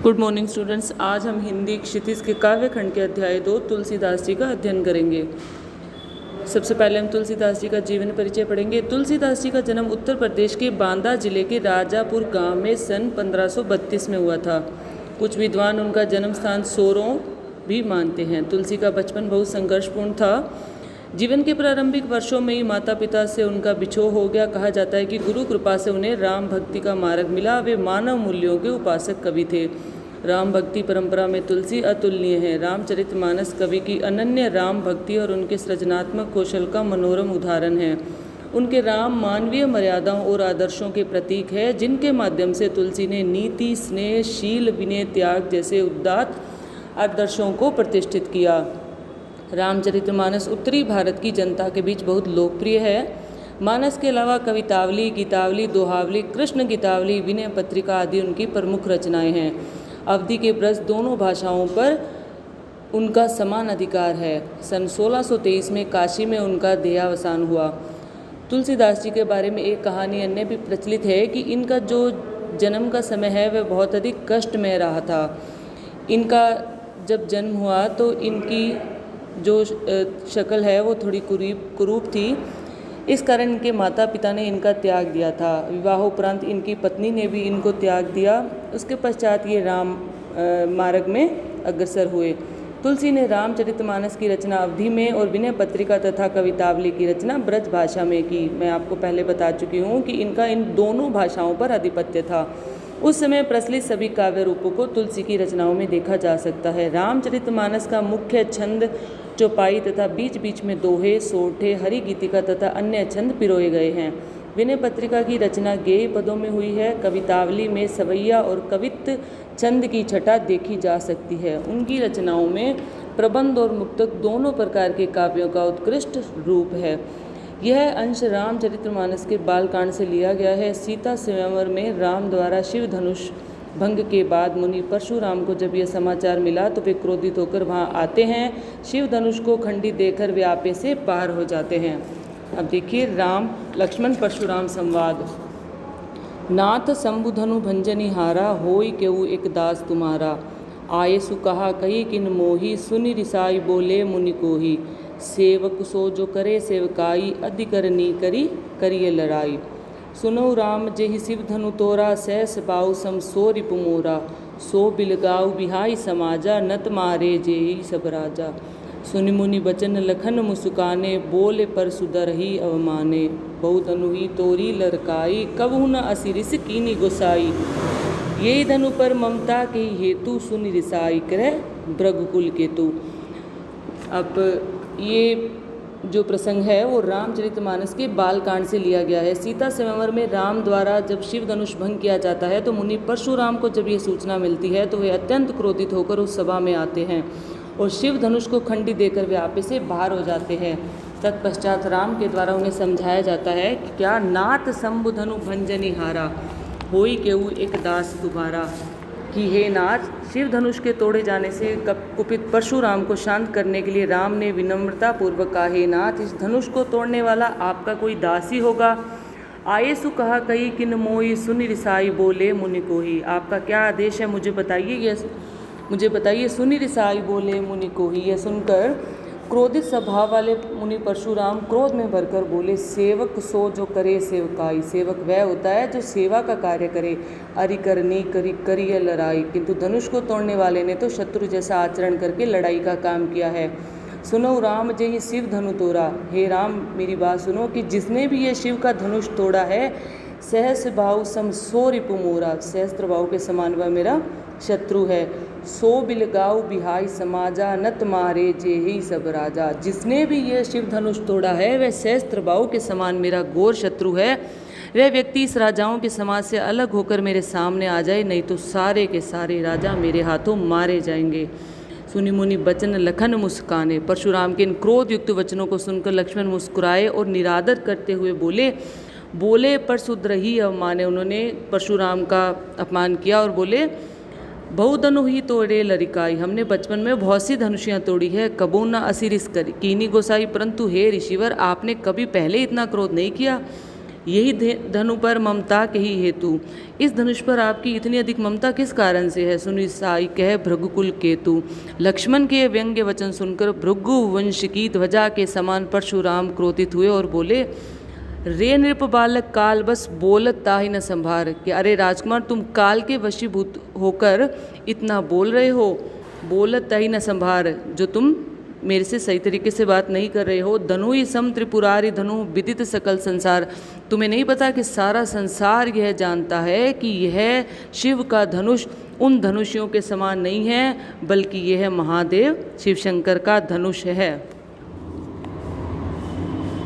Good morning students. आज हम हिंदी क्षितिज के काव्य खंड के अध्याय 2 तुलसीदास जी का अध्ययन करेंगे। सबसे पहले हम तुलसीदास जी का जीवन परिचय पढ़ेंगे। तुलसीदास जी का जन्म उत्तर प्रदेश के बांदा जिले के राजापुर गांव में सन 1532 में हुआ था। कुछ विद्वान उनका जन्म स्थान सोरों भी मानते हैं। तुलसी का बचपन बहुत संघर्षपूर्ण था। जीवन के प्रारंभिक वर्षों में ही माता पिता से उनका बिछोह हो गया। कहा जाता है कि गुरु कृपा से उन्हें राम भक्ति का मार्ग मिला। वे मानव मूल्यों के उपासक कवि थे। राम भक्ति परंपरा में तुलसी अतुलनीय है। रामचरितमानस कवि की अनन्य राम भक्ति और उनके सृजनात्मक कौशल का मनोरम उदाहरण है। उनके राम मानवीय मर्यादाओं और आदर्शों के प्रतीक है, जिनके माध्यम से तुलसी ने नीति, स्नेह, शील, विनय, त्याग जैसे उदात्त आदर्शों को प्रतिष्ठित किया। रामचरितमानस उत्तरी भारत की जनता के बीच बहुत लोकप्रिय है। मानस के अलावा कवितावली, गीतावली, दोहावली, कृष्ण गीतावली, विनय पत्रिका आदि उनकी प्रमुख रचनाएं हैं। अवधि के ब्रज दोनों भाषाओं पर उनका समान अधिकार है। सन 1623 में काशी में उनका देहावसान हुआ। तुलसीदास जी के बारे में एक कहानी अन्य भी प्रचलित है कि इनका जो जन्म का समय है वह बहुत अधिक कष्टमय रहा था। इनका जब जन्म हुआ तो इनकी जो शक्ल है वो थोड़ी कुरूप थी। इस कारण इनके माता पिता ने इनका त्याग दिया था। विवाहोपरांत इनकी पत्नी ने भी इनको त्याग दिया। उसके पश्चात ये राम मार्ग में अग्रसर हुए। तुलसी ने रामचरितमानस की रचना अवधि में और विनय पत्रिका तथा कवितावली की रचना ब्रज भाषा में की। मैं आपको पहले बता चुकी हूँ कि इनका इन दोनों भाषाओं पर आधिपत्य था। उस समय प्रचलित सभी काव्य रूपों को तुलसी की रचनाओं में देखा जा सकता है। रामचरितमानस का मुख्य छंद चौपाई तथा बीच बीच में दोहे, सोरठे, हरि गीतिका तथा अन्य छंद पिरोए गए हैं। विनय पत्रिका की रचना गेय पदों में हुई है। कवितावली में सवैया और कवित्त छंद की छटा देखी जा सकती है। उनकी रचनाओं में प्रबंध और मुक्तक दोनों प्रकार के काव्यों का उत्कृष्ट रूप है। यह अंश रामचरितमानस के बालकांड से लिया गया है। सीता स्वयंवर में राम द्वारा शिव धनुष भंग के बाद मुनि परशुराम को जब यह समाचार मिला तो वे क्रोधित होकर वहां आते हैं। शिव धनुष को खंडित देखकर वे आपे से पार हो जाते हैं। अब देखिए राम लक्ष्मण परशुराम संवाद। नाथ शंभुधनु भंजनी हारा, होई केऊ एक दास तुम्हारा। आये सु कहा कही किन मोही, सुनि रिसाई बोले मुनि कोही। सेवक सो जो करे सेवकाई, अधिकरनी करी करिए लड़ाई। सुनो राम जेहि शिव धनु तोरा, सहस बाऊ सम सो रिपु मोरा। सो बिलगाऊ बिहाई समाजा, नत मारे जेहि सब राजा। सुनि मुनि बचन लखन मुस्काने, बोले पर सुदरहि अवमाने। बहुत अनुही तोरी लरकाई, कबहु न असिरिस कीनी गोसाई। ये धनु पर ममता के हेतु, सुनि रिसाई करे भृगुकुल केतु। अब ये जो प्रसंग है वो रामचरितमानस के बालकांड से लिया गया है। सीता स्वयंवर में राम द्वारा जब शिव धनुष भंग किया जाता है तो मुनि परशुराम को जब ये सूचना मिलती है तो वे अत्यंत क्रोधित होकर उस सभा में आते हैं और शिव धनुष को खंडित देकर वे आपे से बाहर हो जाते हैं। तत्पश्चात राम के द्वारा उन्हें समझाया जाता है कि क्या नाथ शंभु धनु भंजनी हारा, होई केऊ एक दास तुम्हारा, कि हे नाथ, शिव धनुष के तोड़े जाने से कुपित परशुराम को शांत करने के लिए राम ने विनम्रता पूर्वक कहा, हे नाथ, इस धनुष को तोड़ने वाला आपका कोई दास ही होगा। आये सु कहा कही किन मोई, सुनि रिसाई बोले मुनि कोही। आपका क्या आदेश है मुझे बताइए। सुनि रिसाई बोले मुनि कोही। यह सुनकर क्रोधित स्वभाव वाले मुनि परशुराम क्रोध में भरकर बोले, सेवक सो जो करे सेवकाई। सेवक वह होता है जो सेवा का कार्य करे। अरि करनी करिए लड़ाई, किंतु धनुष को तोड़ने वाले ने तो शत्रु जैसा आचरण करके लड़ाई का काम किया है। सुनो राम जेहि शिव धनु तोरा। हे राम, मेरी बात सुनो कि जिसने भी ये शिव का धनुष तोड़ा है, सहस्र भाव सम सो रिपु मोरा, सहस्त्र भाव के समान वह मेरा शत्रु है। सो बिलगाऊ बिहाई समाजा, नत मारे जेहि सब राजा। जिसने भी ये शिव धनुष तोड़ा है वह सहस्त्र भाव के समान मेरा घोर शत्रु है। वह व्यक्ति इस राजाओं के समाज से अलग होकर मेरे सामने आ जाए, नहीं तो सारे के सारे राजा मेरे हाथों मारे जाएंगे। सुनि मुनि बचन लखन मुस्काने। परशुराम के इन क्रोध युक्त वचनों को सुनकर लक्ष्मण मुस्कुराए और निरादर करते हुए बोले पर सुद्रही अवमाने। उन्होंने परशुराम का अपमान किया और बोले, बहु धनु ही तोड़े लरिकाई। हमने बचपन में बहुत सी धनुषियाँ तोड़ी है, कबू न असिरिस कीनी गोसाई। परंतु हे ऋषिवर, आपने कभी पहले इतना क्रोध नहीं किया। यही धनु पर ममता के ही हेतु। इस धनुष पर आपकी इतनी अधिक ममता किस कारण से है? सुनि साई कह भृगुकुल केतु। लक्ष्मण के व्यंग्य वचन सुनकर भृगु वंश की ध्वजा के समान परशुराम क्रोधित हुए और बोले, रे नृप बालक काल बस बोलत ताहि न संभार। कि अरे राजकुमार, तुम काल के वशीभूत होकर इतना बोल रहे हो। बोलत ताहि न संभार, जो तुम मेरे से सही तरीके से बात नहीं कर रहे हो। धनु ही सम त्रिपुरारी धनु विदित सकल संसार। तुम्हें नहीं पता कि सारा संसार यह जानता है कि यह शिव का धनुष उन धनुषियों के समान नहीं है, बल्कि यह महादेव शिव शंकर का धनुष है।